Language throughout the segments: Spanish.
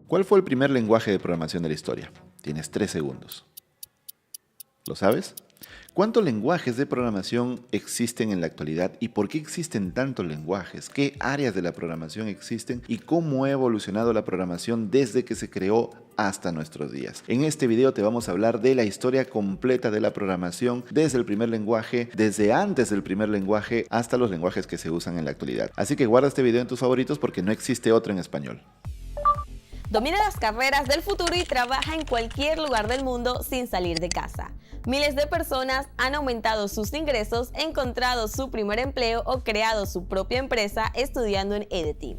¿Cuál fue el primer lenguaje de programación de la historia? Tienes 3 segundos. ¿Lo sabes? ¿Cuántos lenguajes de programación existen en la actualidad y por qué existen tantos lenguajes? ¿Qué áreas de la programación existen y cómo ha evolucionado la programación desde que se creó hasta nuestros días? En este video te vamos a hablar de la historia completa de la programación desde el primer lenguaje, desde antes del primer lenguaje hasta los lenguajes que se usan en la actualidad. Así que guarda este video en tus favoritos porque no existe otro en español. Domina las carreras del futuro y trabaja en cualquier lugar del mundo sin salir de casa. Miles de personas han aumentado sus ingresos, encontrado su primer empleo o creado su propia empresa estudiando en EDTeam.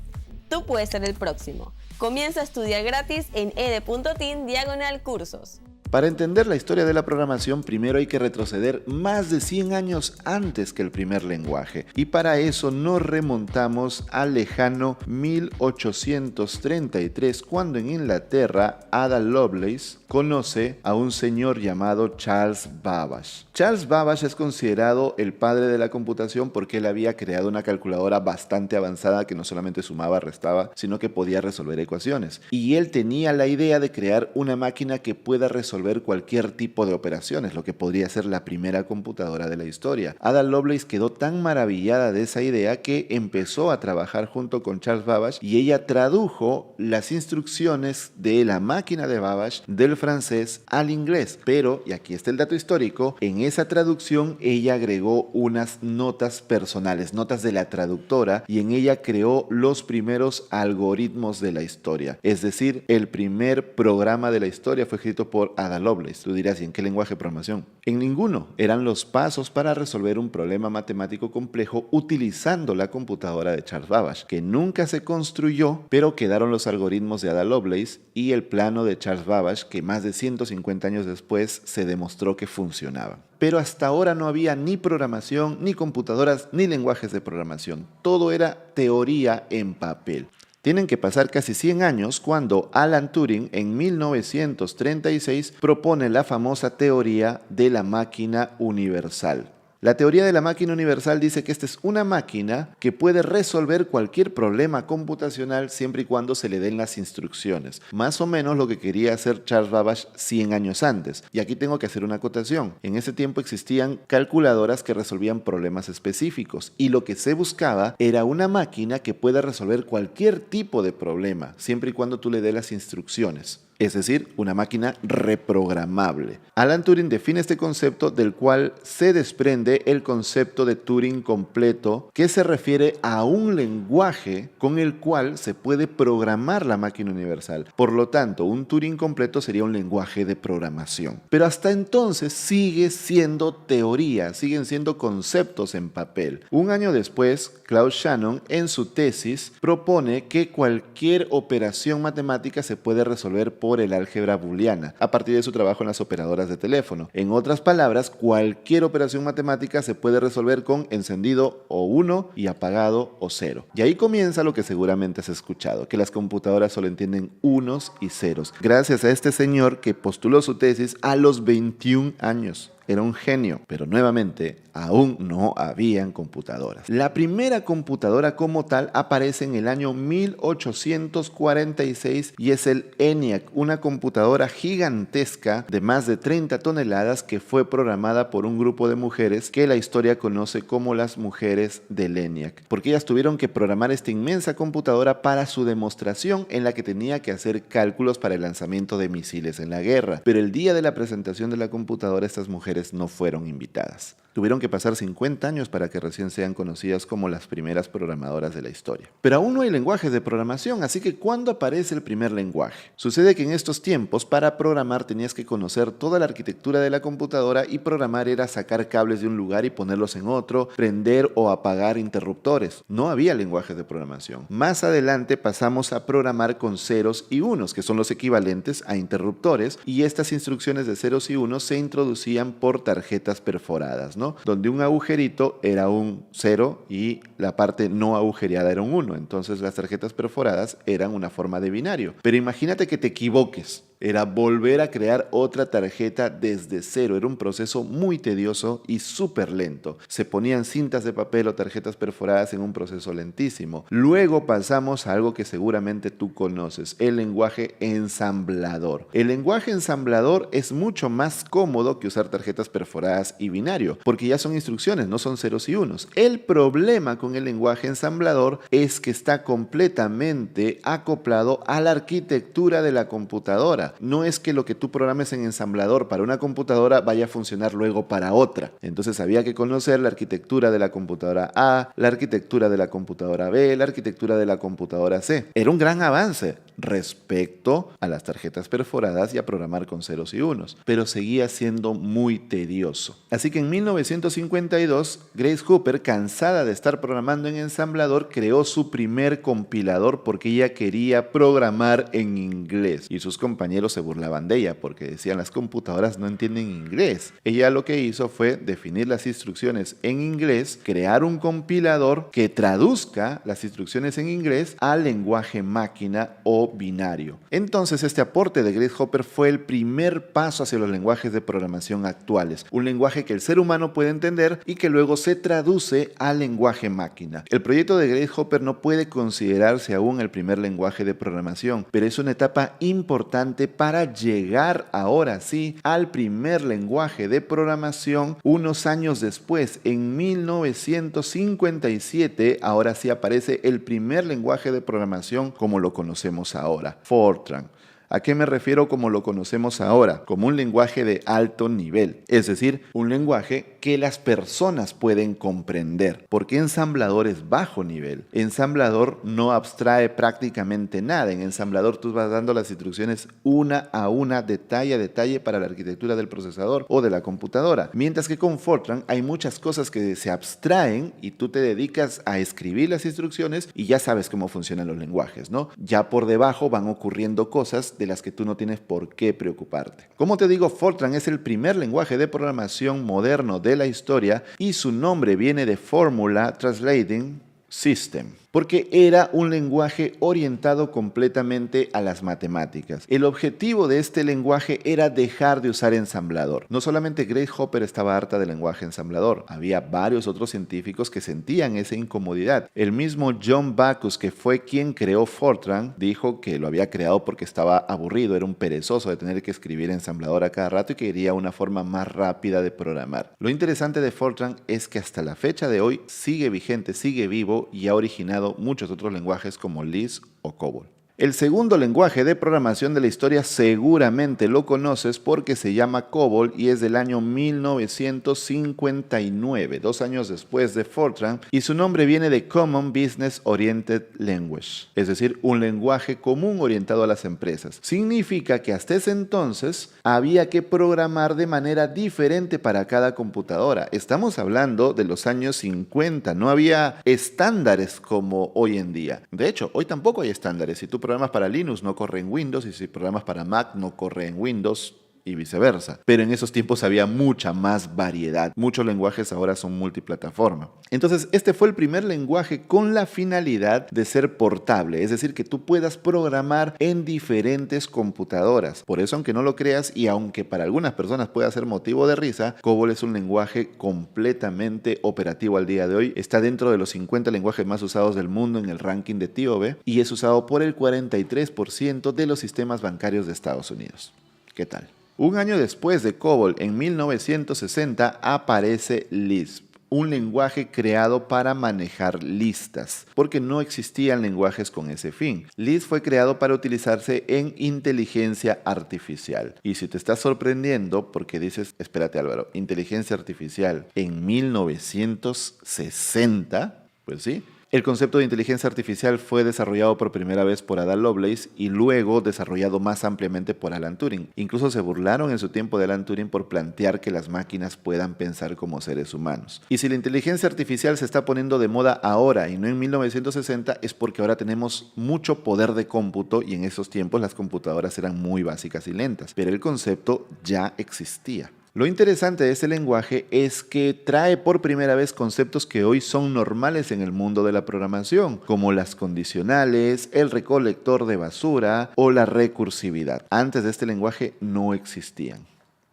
Tú puedes ser el próximo. Comienza a estudiar gratis en ed.team/cursos. Para entender la historia de la programación, primero hay que retroceder más de 100 años antes que el primer lenguaje. Y para eso nos remontamos al lejano 1833, cuando en Inglaterra Ada Lovelace conoce a un señor llamado Charles Babbage. Charles Babbage es considerado el padre de la computación porque él había creado una calculadora bastante avanzada que no solamente sumaba, restaba, sino que podía resolver ecuaciones. Y él tenía la idea de crear una máquina que pueda resolver cualquier tipo de operaciones, lo que podría ser la primera computadora de la historia. Ada Lovelace quedó tan maravillada de esa idea que empezó a trabajar junto con Charles Babbage y ella tradujo las instrucciones de la máquina de Babbage del francés al inglés. Pero, y aquí está el dato histórico, en esa traducción ella agregó unas notas personales, notas de la traductora, y en ella creó los primeros algoritmos de la historia. Es decir, el primer programa de la historia fue escrito por Ada Lovelace. Tú dirás, ¿y en qué lenguaje de programación? En ninguno. Eran los pasos para resolver un problema matemático complejo utilizando la computadora de Charles Babbage, que nunca se construyó, pero quedaron los algoritmos de Ada Lovelace y el plano de Charles Babbage, que más de 150 años después se demostró que funcionaba. Pero hasta ahora no había ni programación, ni computadoras, ni lenguajes de programación. Todo era teoría en papel. Tienen que pasar casi 100 años cuando Alan Turing en 1936 propone la famosa teoría de la máquina universal. La teoría de la máquina universal dice que esta es una máquina que puede resolver cualquier problema computacional siempre y cuando se le den las instrucciones. Más o menos lo que quería hacer Charles Babbage 100 años antes. Y aquí tengo que hacer una acotación. En ese tiempo existían calculadoras que resolvían problemas específicos y lo que se buscaba era una máquina que pueda resolver cualquier tipo de problema siempre y cuando tú le des las instrucciones. Es decir, una máquina reprogramable. Alan Turing define este concepto del cual se desprende el concepto de Turing completo, que se refiere a un lenguaje con el cual se puede programar la máquina universal. Por lo tanto, un Turing completo sería un lenguaje de programación. Pero hasta entonces sigue siendo teoría, siguen siendo conceptos en papel. Un año después, Claude Shannon en su tesis propone que cualquier operación matemática se puede resolver por el álgebra booleana, a partir de su trabajo en las operadoras de teléfono. En otras palabras, cualquier operación matemática se puede resolver con encendido o 1 y apagado o 0. Y ahí comienza lo que seguramente has escuchado, que las computadoras solo entienden unos y ceros, gracias a este señor que postuló su tesis a los 21 años. Era un genio, pero nuevamente aún no habían computadoras. La primera computadora como tal aparece en el año 1846 y es el ENIAC, una computadora gigantesca de más de 30 toneladas que fue programada por un grupo de mujeres que la historia conoce como las mujeres del ENIAC, porque ellas tuvieron que programar esta inmensa computadora para su demostración en la que tenía que hacer cálculos para el lanzamiento de misiles en la guerra. Pero el día de la presentación de la computadora estas mujeres no fueron invitadas. Tuvieron que pasar 50 años para que recién sean conocidas como las primeras programadoras de la historia. Pero aún no hay lenguajes de programación, así que ¿cuándo aparece el primer lenguaje? Sucede que en estos tiempos, para programar tenías que conocer toda la arquitectura de la computadora y programar era sacar cables de un lugar y ponerlos en otro, prender o apagar interruptores. No había lenguajes de programación. Más adelante pasamos a programar con ceros y unos, que son los equivalentes a interruptores, y estas instrucciones de ceros y unos se introducían por tarjetas perforadas, ¿no? Donde un agujerito era un 0 y la parte no agujereada era un 1. Entonces las tarjetas perforadas eran una forma de binario. Pero imagínate que te equivoques Era volver a crear otra tarjeta desde cero. Era un proceso muy tedioso y súper lento. Se ponían cintas de papel o tarjetas perforadas en un proceso lentísimo. Luego pasamos a algo que seguramente tú conoces, el lenguaje ensamblador. El lenguaje ensamblador es mucho más cómodo que usar tarjetas perforadas y binario, porque ya son instrucciones, no son ceros y unos. El problema con el lenguaje ensamblador es que está completamente acoplado a la arquitectura de la computadora. No es que lo que tú programes en ensamblador para una computadora vaya a funcionar luego para otra. Entonces había que conocer la arquitectura de la computadora A, la arquitectura de la computadora B, la arquitectura de la computadora C. Era un gran avance respecto a las tarjetas perforadas y a programar con ceros y unos, pero seguía siendo muy tedioso. Así que en 1952, Grace Hopper, cansada de estar programando en ensamblador, creó su primer compilador porque ella quería programar en inglés. Y sus compañeros se burlaban de ella porque decían: las computadoras no entienden inglés. Ella lo que hizo fue definir las instrucciones en inglés, crear un compilador que traduzca las instrucciones en inglés al lenguaje máquina o binario. Entonces, este aporte de Grace Hopper fue el primer paso hacia los lenguajes de programación actuales. Un lenguaje que el ser humano puede entender y que luego se traduce al lenguaje máquina. El proyecto de Grace Hopper no puede considerarse aún el primer lenguaje de programación, pero es una etapa importante para llegar ahora sí al primer lenguaje de programación unos años después. En 1957, ahora sí aparece el primer lenguaje de programación como lo conocemos ahora, Fortran. ¿A qué me refiero como lo conocemos ahora? Como un lenguaje de alto nivel, es decir, un lenguaje que las personas pueden comprender. ¿Por qué ensamblador es bajo nivel? Ensamblador no abstrae prácticamente nada. En ensamblador tú vas dando las instrucciones una a una, detalle a detalle para la arquitectura del procesador o de la computadora. Mientras que con Fortran hay muchas cosas que se abstraen y tú te dedicas a escribir las instrucciones y ya sabes cómo funcionan los lenguajes, ¿no? Ya por debajo van ocurriendo cosas de las que tú no tienes por qué preocuparte. Como te digo, Fortran es el primer lenguaje de programación moderno de la historia y su nombre viene de Formula Translating System, porque era un lenguaje orientado completamente a las matemáticas. El objetivo de este lenguaje era dejar de usar ensamblador. No solamente Grace Hopper estaba harta del lenguaje ensamblador, había varios otros científicos que sentían esa incomodidad. El mismo John Backus, que fue quien creó Fortran, dijo que lo había creado porque estaba aburrido, era un perezoso de tener que escribir ensamblador a cada rato y que quería una forma más rápida de programar. Lo interesante de Fortran es que hasta la fecha de hoy sigue vigente, sigue vivo y ha originado muchos otros lenguajes como Lisp o COBOL. El segundo lenguaje de programación de la historia seguramente lo conoces porque se llama COBOL y es del año 1959, 2 años después de Fortran, y su nombre viene de Common Business Oriented Language, es decir, un lenguaje común orientado a las empresas. Significa que hasta ese entonces había que programar de manera diferente para cada computadora. Estamos hablando de los años 50, no había estándares como hoy en día. De hecho, hoy tampoco hay estándares. Si tú programas para Linux no corre en Windows y si programas para Mac no corre en Windows y viceversa. Pero en esos tiempos había mucha más variedad. Muchos lenguajes ahora son multiplataforma. Entonces, este fue el primer lenguaje con la finalidad de ser portable, es decir, que tú puedas programar en diferentes computadoras. Por eso, aunque no lo creas y aunque para algunas personas pueda ser motivo de risa, COBOL es un lenguaje completamente operativo al día de hoy. Está dentro de los 50 lenguajes más usados del mundo en el ranking de TIOBE y es usado por el 43% de los sistemas bancarios de Estados Unidos. ¿Qué tal? Un año después de COBOL, en 1960, aparece Lisp, un lenguaje creado para manejar listas, porque no existían lenguajes con ese fin. Lisp fue creado para utilizarse en inteligencia artificial. Y si te estás sorprendiendo porque dices, espérate Álvaro, inteligencia artificial en 1960, pues sí. El concepto de inteligencia artificial fue desarrollado por primera vez por Ada Lovelace y luego desarrollado más ampliamente por Alan Turing. Incluso se burlaron en su tiempo de Alan Turing por plantear que las máquinas puedan pensar como seres humanos. Y si la inteligencia artificial se está poniendo de moda ahora y no en 1960, es porque ahora tenemos mucho poder de cómputo y en esos tiempos las computadoras eran muy básicas y lentas, pero el concepto ya existía. Lo interesante de este lenguaje es que trae por primera vez conceptos que hoy son normales en el mundo de la programación, como las condicionales, el recolector de basura o la recursividad. Antes de este lenguaje no existían.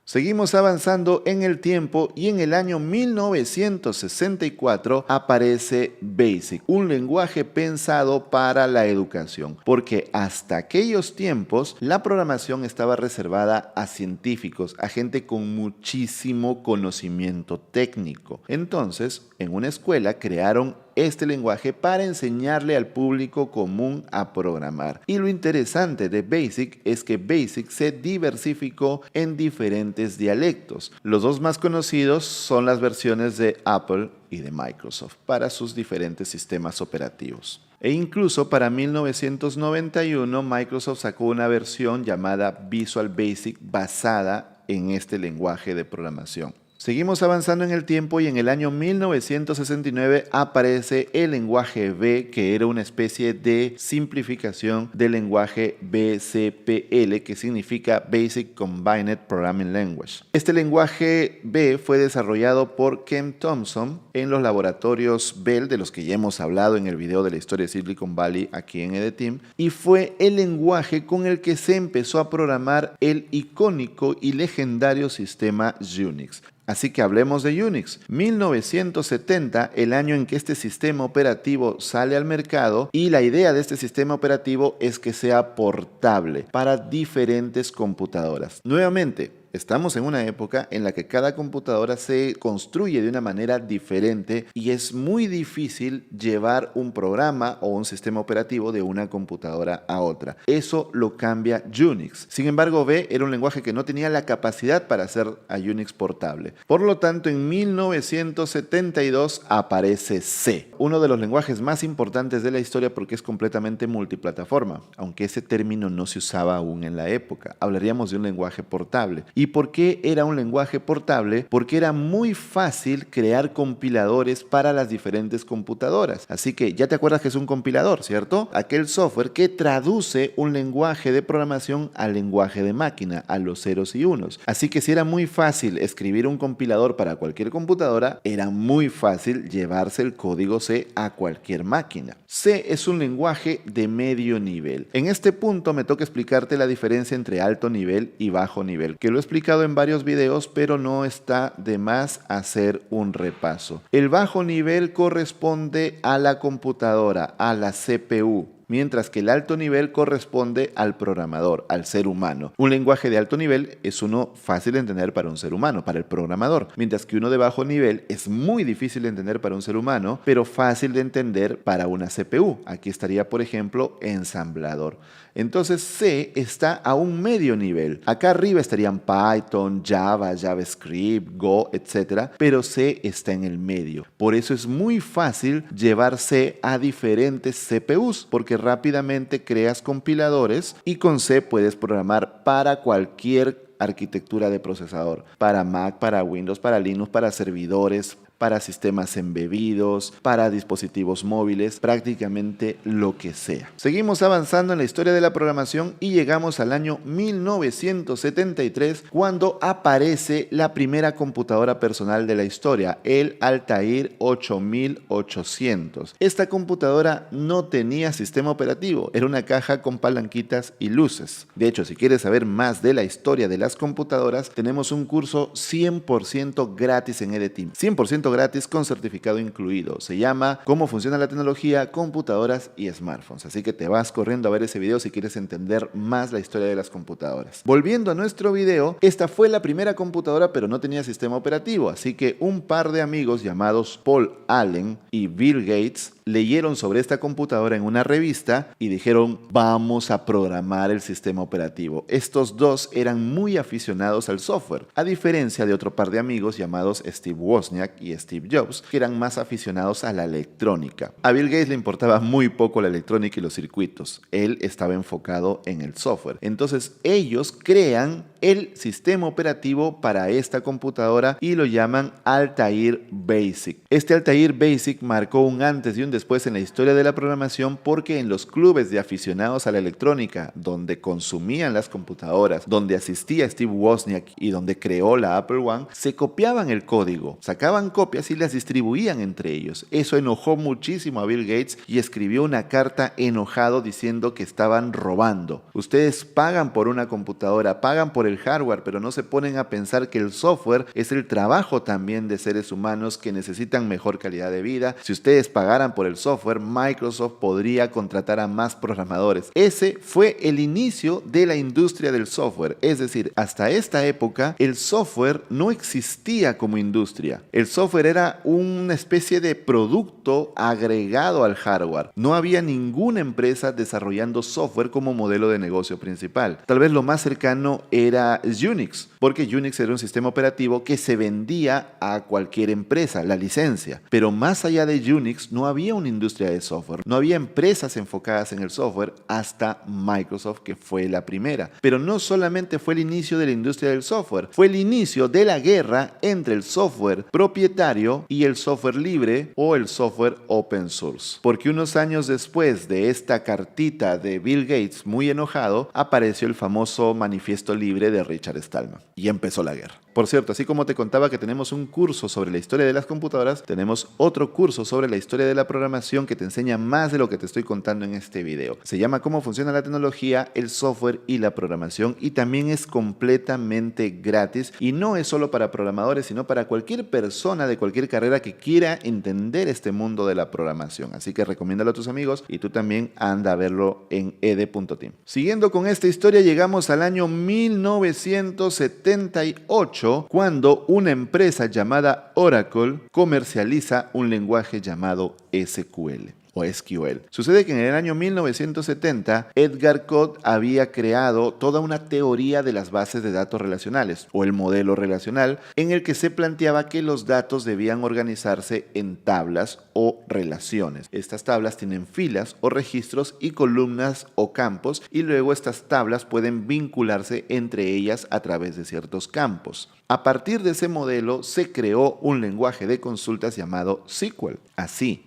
Seguimos avanzando en el tiempo y en el año 1964 aparece BASIC, un lenguaje pensado para la educación, porque hasta aquellos tiempos la programación estaba reservada a científicos, a gente con muchísimo conocimiento técnico. Entonces, en una escuela crearon este lenguaje para enseñarle al público común a programar. Y lo interesante de BASIC es que BASIC se diversificó en diferentes dialectos. Los dos más conocidos son las versiones de Apple y de Microsoft para sus diferentes sistemas operativos. E incluso para 1991 Microsoft sacó una versión llamada Visual Basic basada en este lenguaje de programación. Seguimos avanzando en el tiempo y en el año 1969 aparece el lenguaje B, que era una especie de simplificación del lenguaje BCPL, que significa Basic Combined Programming Language. Este lenguaje B fue desarrollado por Ken Thompson en los laboratorios Bell, de los que ya hemos hablado en el video de la historia de Silicon Valley aquí en EDTeam, y fue el lenguaje con el que se empezó a programar el icónico y legendario sistema Unix. Así que hablemos de Unix. 1970, el año en que este sistema operativo sale al mercado, y la idea de este sistema operativo es que sea portable para diferentes computadoras. Nuevamente, estamos en una época en la que cada computadora se construye de una manera diferente y es muy difícil llevar un programa o un sistema operativo de una computadora a otra. Eso lo cambia Unix. Sin embargo, B era un lenguaje que no tenía la capacidad para hacer a Unix portable. Por lo tanto, en 1972 aparece C, uno de los lenguajes más importantes de la historia porque es completamente multiplataforma, aunque ese término no se usaba aún en la época. Hablaríamos de un lenguaje portable. ¿Y por qué era un lenguaje portable? Porque era muy fácil crear compiladores para las diferentes computadoras. Así que ya te acuerdas que es un compilador, ¿cierto? Aquel software que traduce un lenguaje de programación al lenguaje de máquina, a los ceros y unos. Así que si era muy fácil escribir un compilador para cualquier computadora, era muy fácil llevarse el código C a cualquier máquina. C es un lenguaje de medio nivel. En este punto me toca explicarte la diferencia entre alto nivel y bajo nivel, que lo he explicado en varios videos, pero no está de más hacer un repaso. El bajo nivel corresponde a la computadora, a la CPU, mientras que el alto nivel corresponde al programador, al ser humano. Un lenguaje de alto nivel es uno fácil de entender para un ser humano, para el programador, mientras que uno de bajo nivel es muy difícil de entender para un ser humano, pero fácil de entender para una CPU. Aquí estaría, por ejemplo, ensamblador. Entonces C está a un medio nivel. Acá arriba estarían Python, Java, JavaScript, Go, etc. Pero C está en el medio. Por eso es muy fácil llevar C a diferentes CPUs, porque rápidamente creas compiladores y con C puedes programar para cualquier arquitectura de procesador. Para Mac, para Windows, para Linux, para servidores, para sistemas embebidos, para dispositivos móviles, prácticamente lo que sea. Seguimos avanzando en la historia de la programación y llegamos al año 1973, cuando aparece la primera computadora personal de la historia, el Altair 8800. Esta computadora no tenía sistema operativo, era una caja con palanquitas y luces. De hecho, si quieres saber más de la historia de las computadoras, tenemos un curso 100% gratis en EDTeam. 100% gratis con certificado incluido. Se llama ¿Cómo funciona la tecnología, computadoras y smartphones? Así que te vas corriendo a ver ese video si quieres entender más la historia de las computadoras. Volviendo a nuestro video, esta fue la primera computadora pero no tenía sistema operativo, así que un par de amigos llamados Paul Allen y Bill Gates leyeron sobre esta computadora en una revista y dijeron: vamos a programar el sistema operativo. Estos dos eran muy aficionados al software, a diferencia de otro par de amigos llamados Steve Wozniak y Steve Jobs, que eran más aficionados a la electrónica. A Bill Gates le importaba muy poco la electrónica y los circuitos. Él estaba enfocado en el software. Entonces ellos crean el sistema operativo para esta computadora y lo llaman Altair Basic. Este Altair Basic marcó un antes y un después en la historia de la programación porque en los clubes de aficionados a la electrónica, donde consumían las computadoras, donde asistía Steve Wozniak y donde creó la Apple I, se copiaban el código, sacaban copias y las distribuían entre ellos. Eso enojó muchísimo a Bill Gates y escribió una carta enojado diciendo que estaban robando. Ustedes pagan por una computadora, pagan por el hardware, pero no se ponen a pensar que el software es el trabajo también de seres humanos que necesitan mejor calidad de vida. Si ustedes pagaran por el software, Microsoft podría contratar a más programadores. Ese fue el inicio de la industria del software. Es decir, hasta esta época el software no existía como industria. El software era una especie de producto agregado al hardware. No había ninguna empresa desarrollando software como modelo de negocio principal. Tal vez lo más cercano era Unix, porque Unix era un sistema operativo que se vendía a cualquier empresa, la licencia. Pero más allá de Unix no había una industria de software. No había empresas enfocadas en el software hasta Microsoft, que fue la primera. Pero no solamente fue el inicio de la industria del software, fue el inicio de la guerra entre el software propietario y el software libre o el software open source. Porque unos años después de esta cartita de Bill Gates muy enojado, apareció el famoso manifiesto libre de Richard Stallman y empezó la guerra. Por cierto, así como te contaba que tenemos un curso sobre la historia de las computadoras, tenemos otro curso sobre la historia de la programación que te enseña más de lo que te estoy contando en este video. Se llama Cómo funciona la tecnología, el software y la programación, y también es completamente gratis y no es solo para programadores, sino para cualquier persona de cualquier carrera que quiera entender este mundo de la programación. Así que recomiéndalo a tus amigos y tú también anda a verlo en ed.team. Siguiendo con esta historia, llegamos al año 1978, cuando una empresa llamada Oracle comercializa un lenguaje llamado SQL. O SQL. Sucede que en el año 1970, Edgar Codd había creado toda una teoría de las bases de datos relacionales, o el modelo relacional, en el que se planteaba que los datos debían organizarse en tablas o relaciones. Estas tablas tienen filas o registros y columnas o campos, y luego estas tablas pueden vincularse entre ellas a través de ciertos campos. A partir de ese modelo se creó un lenguaje de consultas llamado SQL. Así,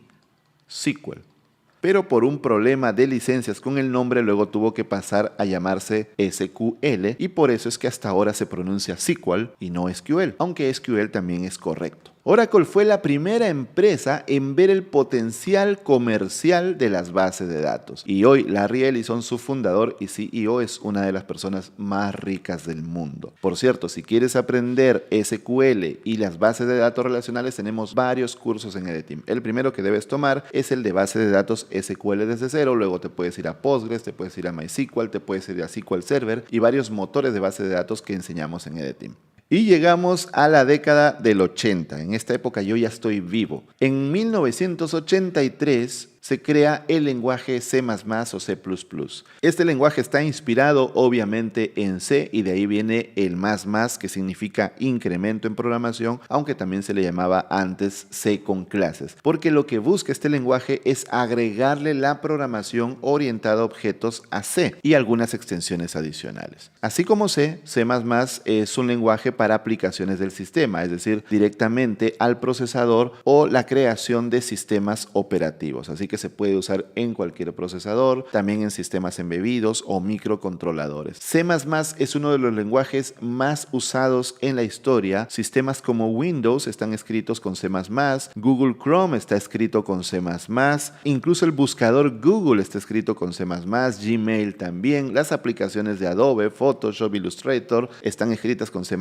SQL. Pero por un problema de licencias con el nombre luego tuvo que pasar a llamarse SQL y por eso es que hasta ahora se pronuncia SQL y no SQL, aunque SQL también es correcto. Oracle fue la primera empresa en ver el potencial comercial de las bases de datos. Y hoy Larry Ellison, su fundador y CEO, es una de las personas más ricas del mundo. Por cierto, si quieres aprender SQL y las bases de datos relacionales, tenemos varios cursos en ed.team. El primero que debes tomar es el de base de datos SQL desde cero. Luego te puedes ir a Postgres, te puedes ir a MySQL, te puedes ir a SQL Server y varios motores de base de datos que enseñamos en ed.team. Y llegamos a la década del 80. En esta época yo ya estoy vivo. En 1983 se crea el lenguaje C++ o C++. Este lenguaje está inspirado obviamente en C y de ahí viene el más, que significa incremento en programación, aunque también se le llamaba antes C con clases, porque lo que busca este lenguaje es agregarle la programación orientada a objetos a C y algunas extensiones adicionales. Así como C, C++ es un lenguaje para aplicaciones del sistema, es decir, directamente al procesador o la creación de sistemas operativos. Así que se puede usar en cualquier procesador, también en sistemas embebidos o microcontroladores. C++ es uno de los lenguajes más usados en la historia. Sistemas como Windows están escritos con C++, Google Chrome está escrito con C++, incluso el buscador Google está escrito con C++, Gmail también, las aplicaciones de Adobe, Photoshop, Illustrator están escritas con C++,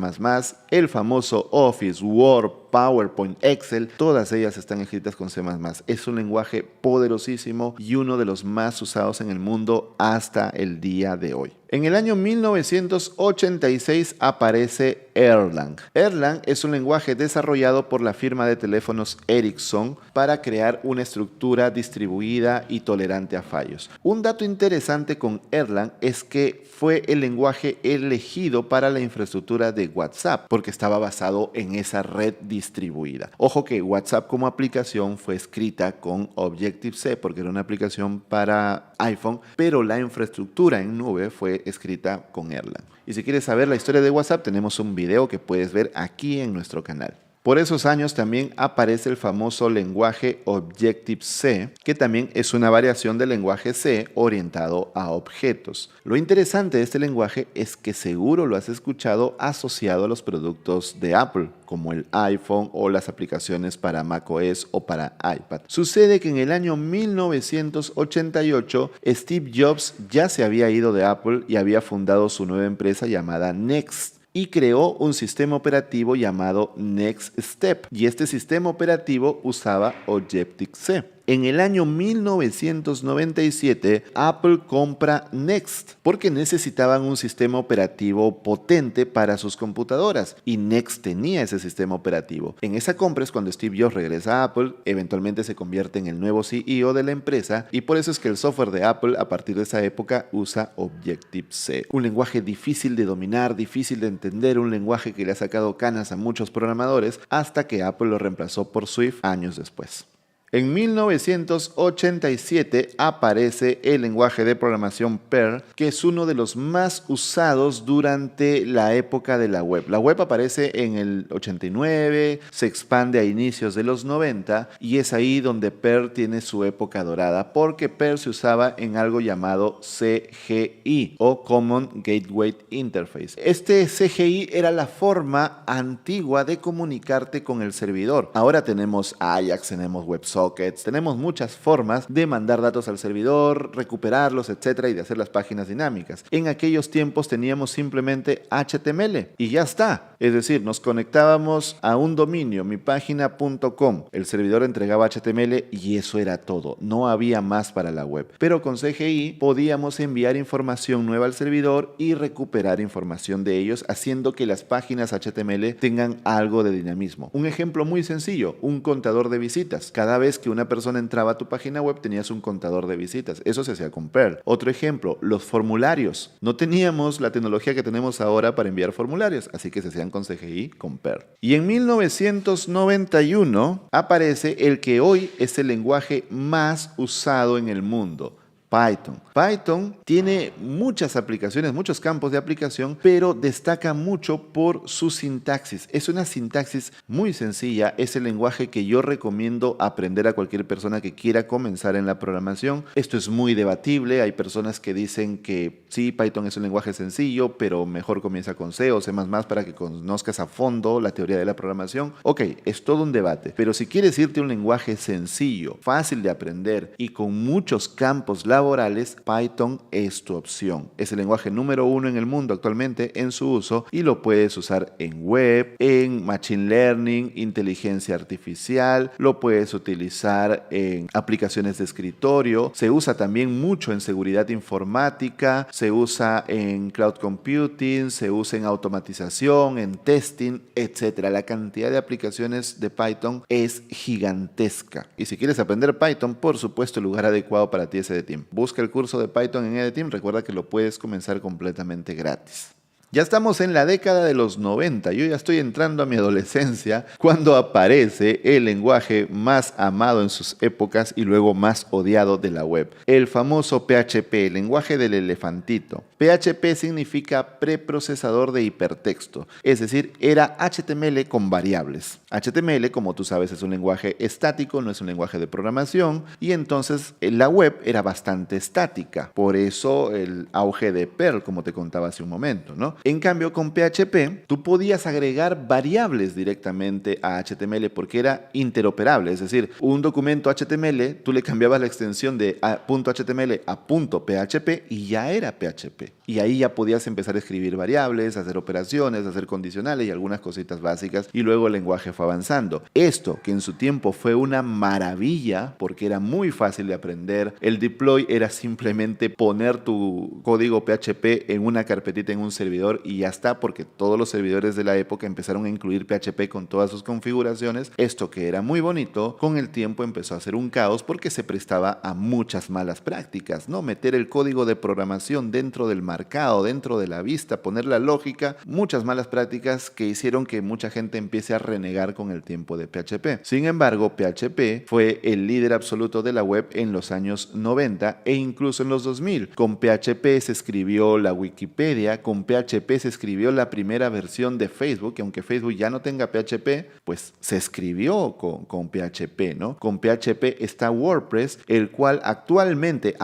el famoso Office, Word, PowerPoint, Excel, todas ellas están escritas con C++. Es un lenguaje poderosísimo y uno de los más usados en el mundo hasta el día de hoy. En el año 1986 aparece Erlang. Erlang es un lenguaje desarrollado por la firma de teléfonos Ericsson para crear una estructura distribuida y tolerante a fallos. Un dato interesante con Erlang es que fue el lenguaje elegido para la infraestructura de WhatsApp porque estaba basado en esa red distribuida. Ojo que WhatsApp como aplicación fue escrita con Objective-C porque era una aplicación para iPhone, pero la infraestructura en nube fue escrita con Erlang. Y si quieres saber la historia de WhatsApp, tenemos un video que puedes ver aquí en nuestro canal. Por esos años también aparece el famoso lenguaje Objective-C, que también es una variación del lenguaje C orientado a objetos. Lo interesante de este lenguaje es que seguro lo has escuchado asociado a los productos de Apple, como el iPhone o las aplicaciones para macOS o para iPad. Sucede que en el año 1988 Steve Jobs ya se había ido de Apple y había fundado su nueva empresa llamada Next, y creó un sistema operativo llamado Next Step, y este sistema operativo usaba Objective-C. En el año 1997, Apple compra Next porque necesitaban un sistema operativo potente para sus computadoras y Next tenía ese sistema operativo. En esa compra es cuando Steve Jobs regresa a Apple, eventualmente se convierte en el nuevo CEO de la empresa y por eso es que el software de Apple a partir de esa época usa Objective-C. Un lenguaje difícil de dominar, difícil de entender, un lenguaje que le ha sacado canas a muchos programadores hasta que Apple lo reemplazó por Swift años después. En 1987 aparece el lenguaje de programación Perl, que es uno de los más usados durante la época de la web. La web aparece en el 89, se expande a inicios de los 90 y es ahí donde Perl tiene su época dorada, porque Perl se usaba en algo llamado CGI o Common Gateway Interface. Este CGI era la forma antigua de comunicarte con el servidor. Ahora tenemos Ajax, tenemos WebSockets, tenemos muchas formas de mandar datos al servidor, recuperarlos, etcétera, y de hacer las páginas dinámicas. En aquellos tiempos teníamos simplemente HTML y ya está. Es decir, nos conectábamos a un dominio, mipagina.com, el servidor entregaba HTML y eso era todo. No había más para la web. Pero con CGI podíamos enviar información nueva al servidor y recuperar información de ellos, haciendo que las páginas HTML tengan algo de dinamismo. Un ejemplo muy sencillo, un contador de visitas. Cada vez que una persona entraba a tu página web tenías un contador de visitas. Eso se hacía con Perl. Otro ejemplo, los formularios. No teníamos la tecnología que tenemos ahora para enviar formularios, así que se hacían con CGI, con Perl. Y en 1991 aparece el que hoy es el lenguaje más usado en el mundo, Python. Python tiene muchas aplicaciones, muchos campos de aplicación, pero destaca mucho por su sintaxis. Es una sintaxis muy sencilla, es el lenguaje que yo recomiendo aprender a cualquier persona que quiera comenzar en la programación. Esto es muy debatible, hay personas que dicen que sí, Python es un lenguaje sencillo, pero mejor comienza con C o C++ para que conozcas a fondo la teoría de la programación. Ok, es todo un debate, pero si quieres irte a un lenguaje sencillo, fácil de aprender y con muchos campos laborales, Python es tu opción. Es el lenguaje número 1 en el mundo actualmente en su uso y lo puedes usar en web, en machine learning, inteligencia artificial, lo puedes utilizar en aplicaciones de escritorio, se usa también mucho en seguridad informática, se usa en cloud computing, se usa en automatización, en testing, etc. La cantidad de aplicaciones de Python es gigantesca. Y si quieres aprender Python, por supuesto el lugar adecuado para ti es EDTeam. Busca el curso de Python en EDTeam, recuerda que lo puedes comenzar completamente gratis. Ya estamos en la década de los 90, yo ya estoy entrando a mi adolescencia cuando aparece el lenguaje más amado en sus épocas y luego más odiado de la web, el famoso PHP, el lenguaje del elefantito. PHP significa preprocesador de hipertexto, es decir, era HTML con variables. HTML, como tú sabes, es un lenguaje estático, no es un lenguaje de programación, y entonces la web era bastante estática, por eso el auge de Perl, como te contaba hace un momento, ¿no? En cambio, con PHP, tú podías agregar variables directamente a HTML porque era interoperable. Es decir, un documento HTML, tú le cambiabas la extensión de .html a .php y ya era PHP. Y ahí ya podías empezar a escribir variables, hacer operaciones, hacer condicionales y algunas cositas básicas. Y luego el lenguaje fue avanzando. Esto, que en su tiempo fue una maravilla porque era muy fácil de aprender. El deploy era simplemente poner tu código PHP en una carpetita en un servidor y ya está, porque todos los servidores de la época empezaron a incluir PHP con todas sus configuraciones. Esto, que era muy bonito, con el tiempo empezó a ser un caos porque se prestaba a muchas malas prácticas, ¿no? Meter el código de programación dentro del marco marcado dentro de la vista, poner la lógica, muchas malas prácticas que hicieron que mucha gente empiece a renegar con el tiempo de PHP. Sin embargo, PHP fue el líder absoluto de la web en los años 90 e incluso en los 2000. Con PHP se escribió la Wikipedia, con PHP se escribió la primera versión de Facebook, y aunque Facebook ya no tenga PHP, pues se escribió con PHP, ¿no? Con PHP está WordPress, el cual actualmente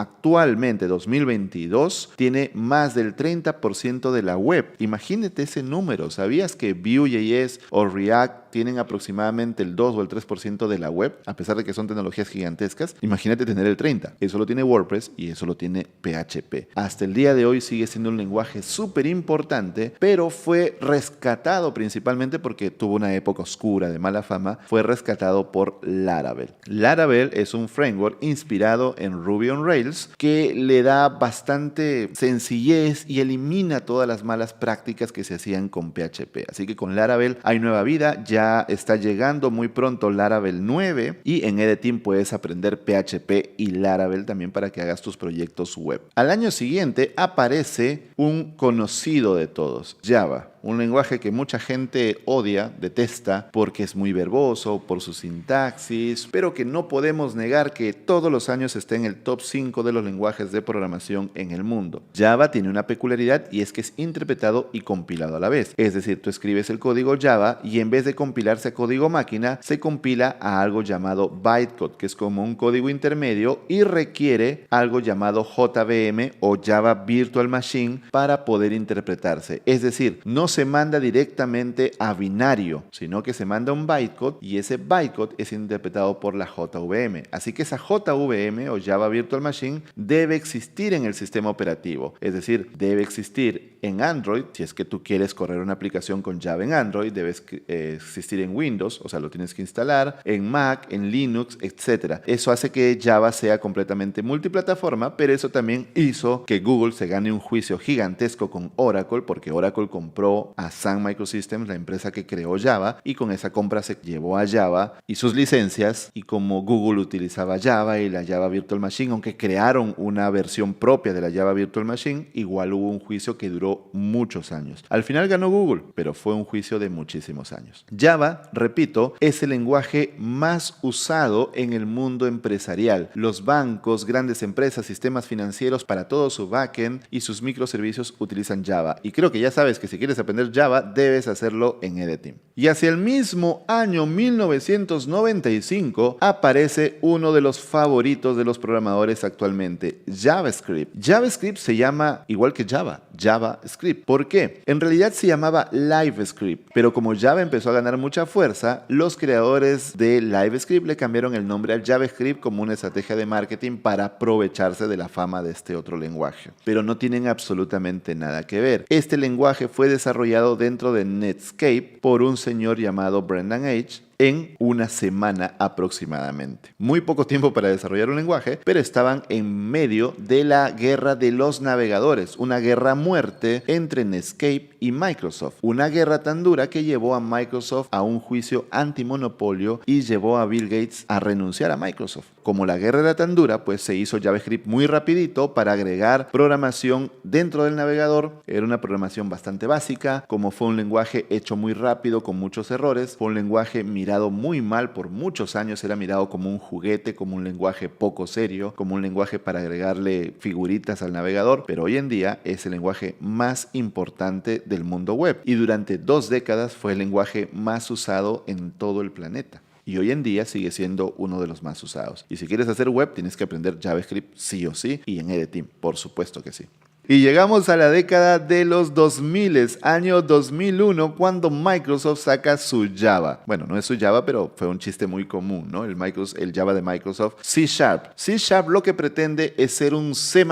2022, tiene más del 30% de la web. Imagínate ese número. ¿Sabías que Vue.js o React tienen aproximadamente el 2 o el 3% de la web, a pesar de que son tecnologías gigantescas? Imagínate tener el 30%. Eso lo tiene WordPress y eso lo tiene PHP. Hasta el día de hoy sigue siendo un lenguaje súper importante, pero fue rescatado principalmente porque tuvo una época oscura de mala fama. Fue rescatado por Laravel. Laravel es un framework inspirado en Ruby on Rails que le da bastante sencillez y elimina todas las malas prácticas que se hacían con PHP. Así que con Laravel hay nueva vida. Ya está llegando muy pronto Laravel 9 y en Edeteam puedes aprender PHP y Laravel también para que hagas tus proyectos web. Al año siguiente aparece un conocido de todos, Java. Un lenguaje que mucha gente odia, detesta, porque es muy verboso, por su sintaxis, pero que no podemos negar que todos los años está en el top 5 de los lenguajes de programación en el mundo. Java tiene una peculiaridad y es que es interpretado y compilado a la vez. Es decir, tú escribes el código Java y en vez de compilarse a código máquina, se compila a algo llamado bytecode, que es como un código intermedio y requiere algo llamado JVM o Java Virtual Machine para poder interpretarse. Es decir, no se manda directamente a binario, sino que se manda un bytecode y ese bytecode es interpretado por la JVM. Así que esa JVM o Java Virtual Machine debe existir en el sistema operativo, es decir, debe existir en Android. Si es que tú quieres correr una aplicación con Java en Android, debe existir en Windows, o sea, lo tienes que instalar, en Mac, en Linux, etc. Eso hace que Java sea completamente multiplataforma, pero eso también hizo que Google se gane un juicio gigantesco con Oracle, porque Oracle compró a Sun Microsystems, la empresa que creó Java, y con esa compra se llevó a Java y sus licencias, y como Google utilizaba Java y la Java Virtual Machine, aunque crearon una versión propia de la Java Virtual Machine, igual hubo un juicio que duró muchos años. Al final ganó Google, pero fue un juicio de muchísimos años. Java, repito, es el lenguaje más usado en el mundo empresarial. Los bancos, grandes empresas, sistemas financieros, para todo su backend y sus microservicios utilizan Java. Y creo que ya sabes que si quieres aprender Java, debes hacerlo en Edeteam. Y hacia el mismo año 1995 aparece uno de los favoritos de los programadores actualmente, JavaScript. JavaScript se llama igual que Java, JavaScript. ¿Por qué? En realidad se llamaba LiveScript, pero como Java empezó a ganar mucha fuerza, los creadores de LiveScript le cambiaron el nombre al JavaScript como una estrategia de marketing para aprovecharse de la fama de este otro lenguaje. Pero no tienen absolutamente nada que ver. Este lenguaje fue desarrollado dentro de Netscape por un señor llamado Brendan Eich en una semana aproximadamente. Muy poco tiempo para desarrollar un lenguaje, pero estaban en medio de la guerra de los navegadores, una guerra a muerte entre Netscape y Microsoft. Una guerra tan dura que llevó a Microsoft a un juicio antimonopolio y llevó a Bill Gates a renunciar a Microsoft. Como la guerra era tan dura, pues se hizo JavaScript muy rapidito para agregar programación dentro del navegador. Era una programación bastante básica, como fue un lenguaje hecho muy rápido con muchos errores, fue un lenguaje mirado muy mal por muchos años, era mirado como un juguete, como un lenguaje poco serio, como un lenguaje para agregarle figuritas al navegador, pero hoy en día es el lenguaje más importante del mundo web y durante 2 décadas fue el lenguaje más usado en todo el planeta. Y hoy en día sigue siendo uno de los más usados. Y si quieres hacer web, tienes que aprender JavaScript sí o sí, y en Edeteam, por supuesto que sí. Y llegamos a la década de los 2000, año 2001, cuando Microsoft saca su Java. Bueno, no es su Java, pero fue un chiste muy común, ¿no? El Java de Microsoft. C#. C# lo que pretende es ser un C++,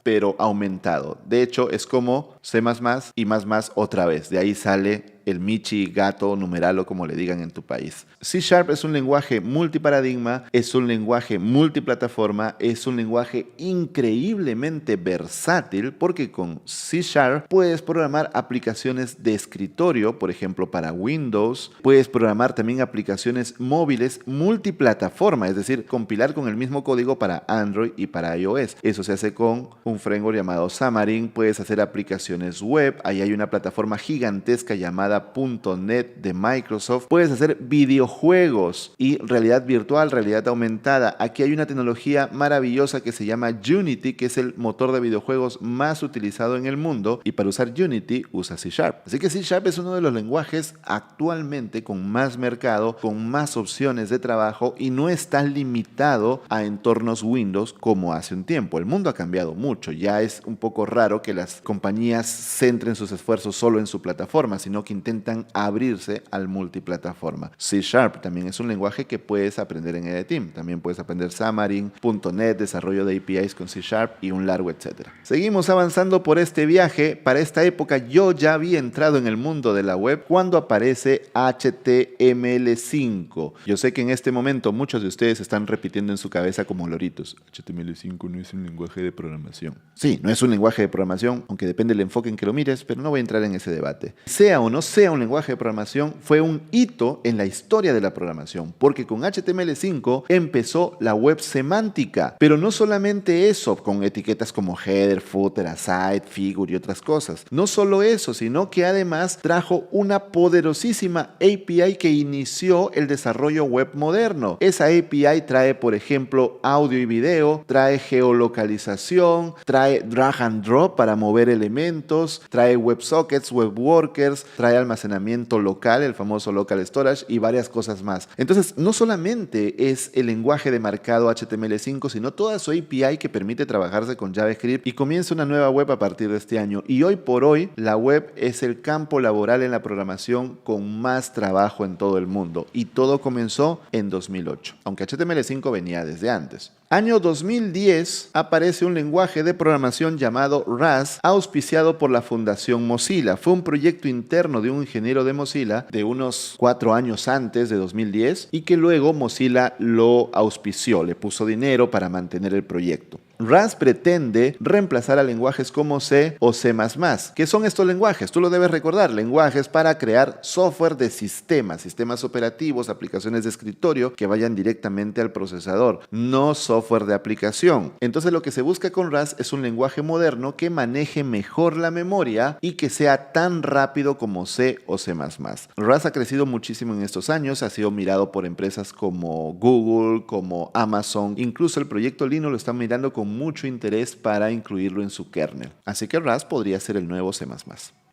pero aumentado. De hecho, es como C++ y más otra vez. De ahí sale el Michi, gato, numeral o como le digan en tu país. C# es un lenguaje multiparadigma, es un lenguaje multiplataforma, es un lenguaje increíblemente versátil porque con C# puedes programar aplicaciones de escritorio, por ejemplo para Windows, puedes programar también aplicaciones móviles multiplataforma, es decir, compilar con el mismo código para Android y para iOS. Eso se hace con un framework llamado Xamarin, puedes hacer aplicaciones web, ahí hay una plataforma gigantesca llamada .NET de Microsoft, puedes hacer videojuegos y realidad virtual, realidad aumentada. Aquí hay una tecnología maravillosa que se llama Unity, que es el motor de videojuegos más utilizado en el mundo, y para usar Unity usa C#. Así que C# es uno de los lenguajes actualmente con más mercado, con más opciones de trabajo y no está limitado a entornos Windows como hace un tiempo. El mundo ha cambiado mucho, ya es un poco raro que las compañías centren sus esfuerzos solo en su plataforma, sino que intentan abrirse al multiplataforma. C# también es un lenguaje que puedes aprender en EDTeam. También puedes aprender Xamarin, .NET, desarrollo de APIs con C# y un largo etcétera. Seguimos avanzando por este viaje. Para esta época yo ya había entrado en el mundo de la web cuando aparece HTML5. Yo sé que en este momento muchos de ustedes están repitiendo en su cabeza como loritos. HTML5 no es un lenguaje de programación. Sí, no es un lenguaje de programación, aunque depende del enfoque en que lo mires, pero no voy a entrar en ese debate. Sea o no sea un lenguaje de programación, fue un hito en la historia de la programación, porque con HTML5 empezó la web semántica. Pero no solamente eso, con etiquetas como header, footer, aside, figure y otras cosas. No solo eso, sino que además trajo una poderosísima API que inició el desarrollo web moderno. Esa API trae, por ejemplo, audio y video, trae geolocalización, trae drag and drop para mover elementos, trae WebSockets, web workers, trae almacenamiento local, el famoso local storage y varias cosas más. Entonces, no solamente es el lenguaje de marcado HTML5, sino toda su API que permite trabajarse con JavaScript y comienza una nueva web a partir de este año. Y hoy por hoy, la web es el campo laboral en la programación con más trabajo en todo el mundo. Y todo comenzó en 2008, aunque HTML5 venía desde antes. Año 2010 aparece un lenguaje de programación llamado Rust, auspiciado por la Fundación Mozilla. Fue un proyecto interno de un ingeniero de Mozilla de unos 4 años antes de 2010 y que luego Mozilla lo auspició, le puso dinero para mantener el proyecto. Rust pretende reemplazar a lenguajes como C o C++. ¿Qué son estos lenguajes? Tú lo debes recordar, lenguajes para crear software de sistemas operativos, aplicaciones de escritorio que vayan directamente al procesador, no software de aplicación. Entonces lo que se busca con Rust es un lenguaje moderno que maneje mejor la memoria y que sea tan rápido como C o C++. Rust ha crecido muchísimo en estos años, ha sido mirado por empresas como Google, como Amazon, incluso el proyecto Linux lo está mirando con mucho interés para incluirlo en su kernel. Así que Rust podría ser el nuevo C++.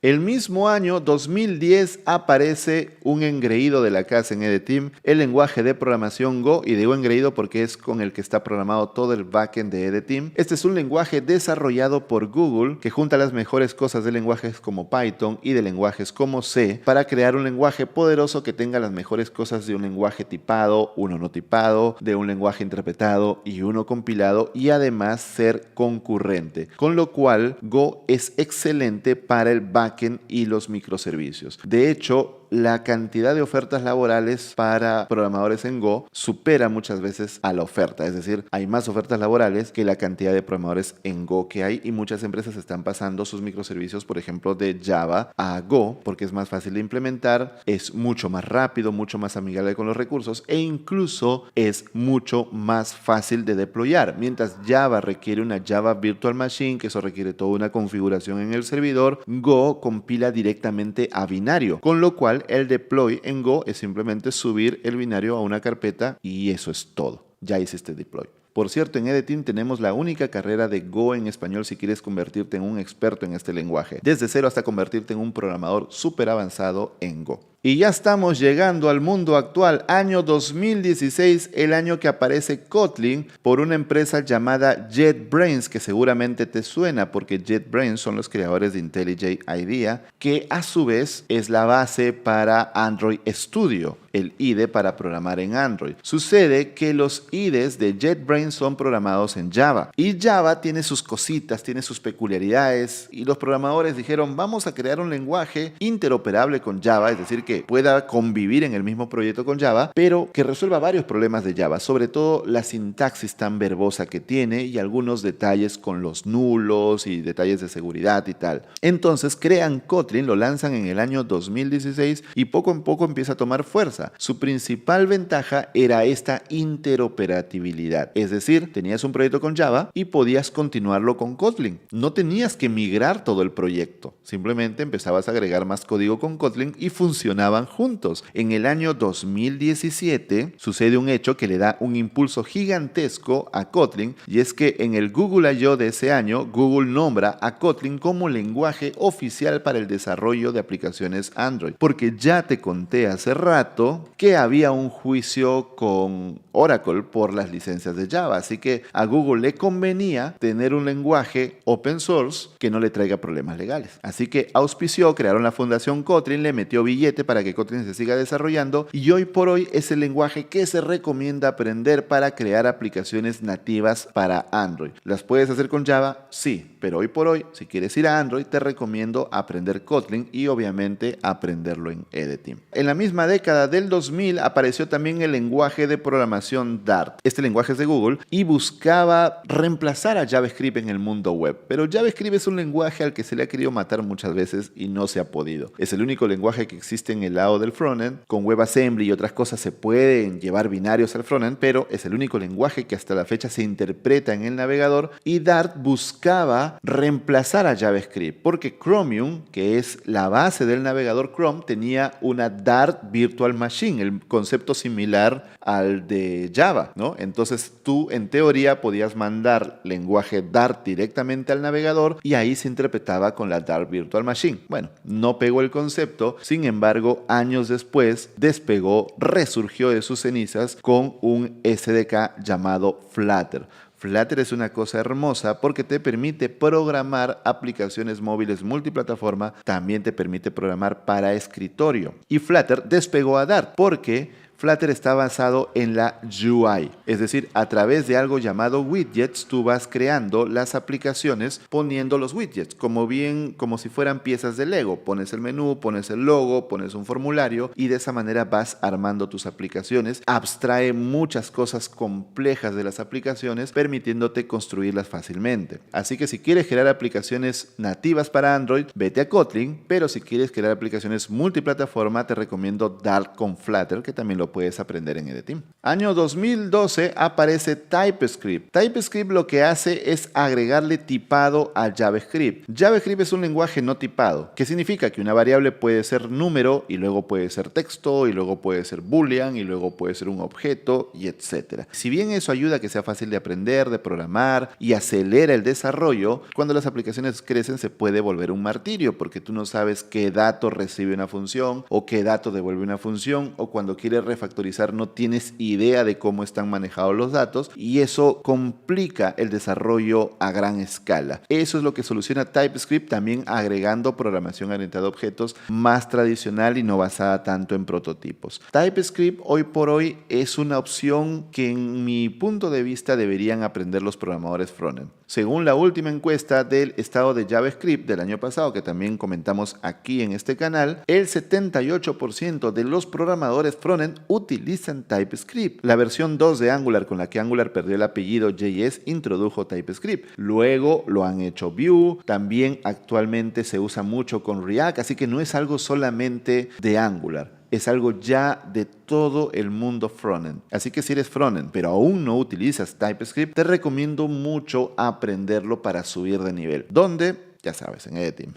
El mismo año, 2010, aparece un engreído de la casa en EDTeam, el lenguaje de programación Go, y digo engreído porque es con el que está programado todo el backend de EDTeam. Este es un lenguaje desarrollado por Google que junta las mejores cosas de lenguajes como Python y de lenguajes como C para crear un lenguaje poderoso que tenga las mejores cosas de un lenguaje tipado, uno no tipado, de un lenguaje interpretado y uno compilado, y además ser concurrente, con lo cual Go es excelente para el backend y los microservicios. De hecho, la cantidad de ofertas laborales para programadores en Go supera muchas veces a la oferta, es decir, hay más ofertas laborales que la cantidad de programadores en Go que hay, y muchas empresas están pasando sus microservicios, por ejemplo, de Java a Go, porque es más fácil de implementar, es mucho más rápido, mucho más amigable con los recursos e incluso es mucho más fácil de deployar. Mientras Java requiere una Java Virtual Machine, que eso requiere toda una configuración en el servidor, Go compila directamente a binario, con lo cual el deploy en Go es simplemente subir el binario a una carpeta y eso es todo. Ya hiciste deploy. Por cierto, en EDTeam tenemos la única carrera de Go en español si quieres convertirte en un experto en este lenguaje. Desde cero hasta convertirte en un programador súper avanzado en Go. Y ya estamos llegando al mundo actual, año 2016, el año que aparece Kotlin por una empresa llamada JetBrains, que seguramente te suena porque JetBrains son los creadores de IntelliJ IDEA, que a su vez es la base para Android Studio, el IDE para programar en Android. Sucede que los IDEs de JetBrains también son programados en Java. Y Java tiene sus cositas, tiene sus peculiaridades, y los programadores dijeron, vamos a crear un lenguaje interoperable con Java, es decir, que pueda convivir en el mismo proyecto con Java, pero que resuelva varios problemas de Java, sobre todo la sintaxis tan verbosa que tiene y algunos detalles con los nulos y detalles de seguridad y tal. Entonces crean Kotlin, lo lanzan en el año 2016 y poco a poco empieza a tomar fuerza. Su principal ventaja era esta interoperabilidad, es decir, tenías un proyecto con Java y podías continuarlo con Kotlin. No tenías que migrar todo el proyecto, simplemente empezabas a agregar más código con Kotlin y funcionaban juntos. En el año 2017 sucede un hecho que le da un impulso gigantesco a Kotlin, y es que en el Google I.O. de ese año, Google nombra a Kotlin como lenguaje oficial para el desarrollo de aplicaciones Android, porque ya te conté hace rato que había un juicio con Oracle por las licencias de Java, así que a Google le convenía tener un lenguaje open source que no le traiga problemas legales. Así que auspició, crearon la fundación Kotlin, le metió billete para que Kotlin se siga desarrollando, y hoy por hoy es el lenguaje que se recomienda aprender para crear aplicaciones nativas para Android. ¿Las puedes hacer con Java? Sí, pero hoy por hoy, si quieres ir a Android, te recomiendo aprender Kotlin y obviamente aprenderlo en Edeteam. En la misma década del 2000 apareció también el lenguaje de programación Dart. Este lenguaje es de Google y buscaba reemplazar a JavaScript en el mundo web, pero JavaScript es un lenguaje al que se le ha querido matar muchas veces y no se ha podido. Es el único lenguaje que existe en el lado del frontend. Con WebAssembly y otras cosas se pueden llevar binarios al frontend, pero es el único lenguaje que hasta la fecha se interpreta en el navegador, y Dart buscaba reemplazar a JavaScript porque Chromium, que es la base del navegador Chrome, tenía una Dart Virtual Machine, el concepto similar al de Java, ¿no? Entonces tú en teoría podías mandar lenguaje Dart directamente al navegador y ahí se interpretaba con la Dart Virtual Machine. Bueno, no pegó el concepto, sin embargo, años después despegó, resurgió de sus cenizas con un SDK llamado Flutter. Flutter es una cosa hermosa porque te permite programar aplicaciones móviles multiplataforma, también te permite programar para escritorio. Y Flutter despegó a Dart porque Flutter está basado en la UI, es decir, a través de algo llamado widgets, tú vas creando las aplicaciones poniendo los widgets, como si fueran piezas de Lego. Pones el menú, pones el logo, pones un formulario y de esa manera vas armando tus aplicaciones. Abstrae muchas cosas complejas de las aplicaciones, permitiéndote construirlas fácilmente. Así que si quieres crear aplicaciones nativas para Android, vete a Kotlin, pero si quieres crear aplicaciones multiplataforma, te recomiendo Dart con Flutter, que también lo puedes aprender en Edeteam. Año 2012 aparece TypeScript. TypeScript lo que hace es agregarle tipado a JavaScript. JavaScript es un lenguaje no tipado, que significa que una variable puede ser número y luego puede ser texto y luego puede ser boolean y luego puede ser un objeto y etcétera. Si bien eso ayuda a que sea fácil de aprender, de programar y acelera el desarrollo, cuando las aplicaciones crecen se puede volver un martirio porque tú no sabes qué dato recibe una función o qué dato devuelve una función, o cuando quieres refactorizar no tienes idea de cómo están manejados los datos, y eso complica el desarrollo a gran escala. Eso es lo que soluciona TypeScript, también agregando programación orientada a objetos más tradicional y no basada tanto en prototipos. TypeScript hoy por hoy es una opción que en mi punto de vista deberían aprender los programadores frontend. Según la última encuesta del estado de JavaScript del año pasado, que también comentamos aquí en este canal, el 78% de los programadores frontend utilizan TypeScript. La versión 2 de Angular, con la que Angular perdió el apellido JS, introdujo TypeScript. Luego lo han hecho Vue, también actualmente se usa mucho con React, así que no es algo solamente de Angular. Es algo ya de todo el mundo frontend. Así que si eres frontend, pero aún no utilizas TypeScript, te recomiendo mucho aprenderlo para subir de nivel. ¿Dónde? Ya sabes, en Edeteam.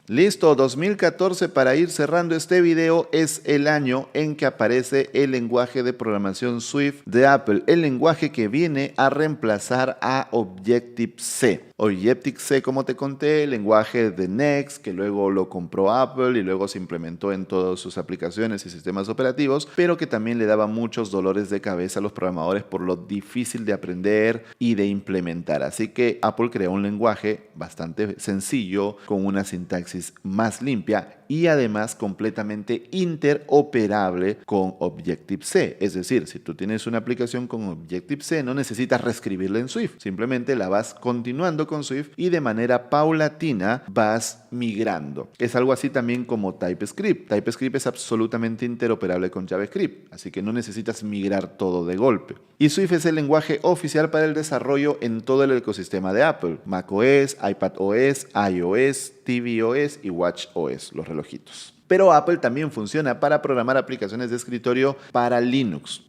Listo, 2014, para ir cerrando este video, es el año en que aparece el lenguaje de programación Swift de Apple, el lenguaje que viene a reemplazar a Objective-C. Objective-C, como te conté, el lenguaje de Next, que luego lo compró Apple y luego se implementó en todas sus aplicaciones y sistemas operativos, pero que también le daba muchos dolores de cabeza a los programadores por lo difícil de aprender y de implementar. Así que Apple creó un lenguaje bastante sencillo, con una sintaxis más limpia, y además completamente interoperable con Objective-C. Es decir, si tú tienes una aplicación con Objective-C, no necesitas reescribirla en Swift. Simplemente la vas continuando con Swift y de manera paulatina vas migrando. Es algo así también como TypeScript. TypeScript es absolutamente interoperable con JavaScript, así que no necesitas migrar todo de golpe. Y Swift es el lenguaje oficial para el desarrollo en todo el ecosistema de Apple: macOS, iPadOS, iOS, tvOS y watchOS, los relojitos. Pero Apple también funciona para programar aplicaciones de escritorio para Linux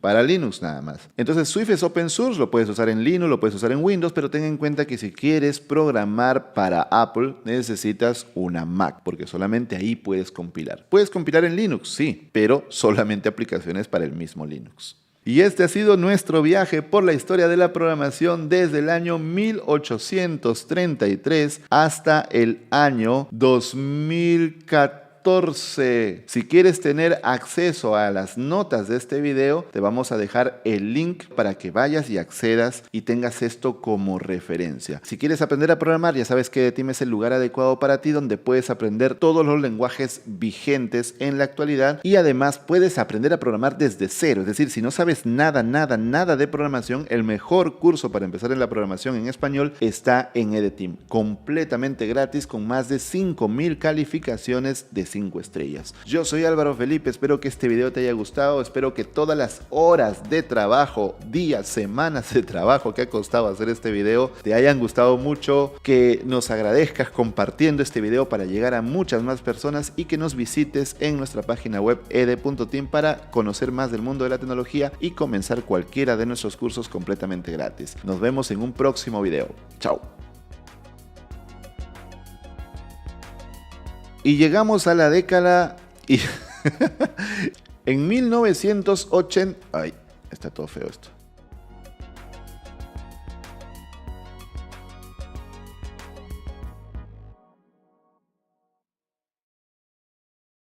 nada más. Entonces Swift es open source, lo puedes usar en Linux, lo puedes usar en Windows, pero ten en cuenta que si quieres programar para Apple necesitas una Mac, porque solamente ahí puedes compilar. Puedes compilar en Linux, sí, pero solamente aplicaciones para el mismo Linux. Y este ha sido nuestro viaje por la historia de la programación desde el año 1833 hasta el año 2014. Si quieres tener acceso a las notas de este video, te vamos a dejar el link para que vayas y accedas y tengas esto como referencia. Si quieres aprender a programar, ya sabes que Team es el lugar adecuado para ti, donde puedes aprender todos los lenguajes vigentes en la actualidad y además puedes aprender a programar desde cero. Es decir, si no sabes nada de programación, el mejor curso para empezar en la programación en español está en EDTeam, completamente gratis, con más de 5,000 calificaciones de 5 estrellas. Yo soy Álvaro Felipe, espero que este video te haya gustado, espero que todas las horas de trabajo, días, semanas de trabajo que ha costado hacer este video te hayan gustado mucho, que nos agradezcas compartiendo este video para llegar a muchas más personas y que nos visites en nuestra página web ed.team para conocer más del mundo de la tecnología y comenzar cualquiera de nuestros cursos completamente gratis. Nos vemos en un próximo video. Chao. Y llegamos a la década y en 1980... Ay, está todo feo esto.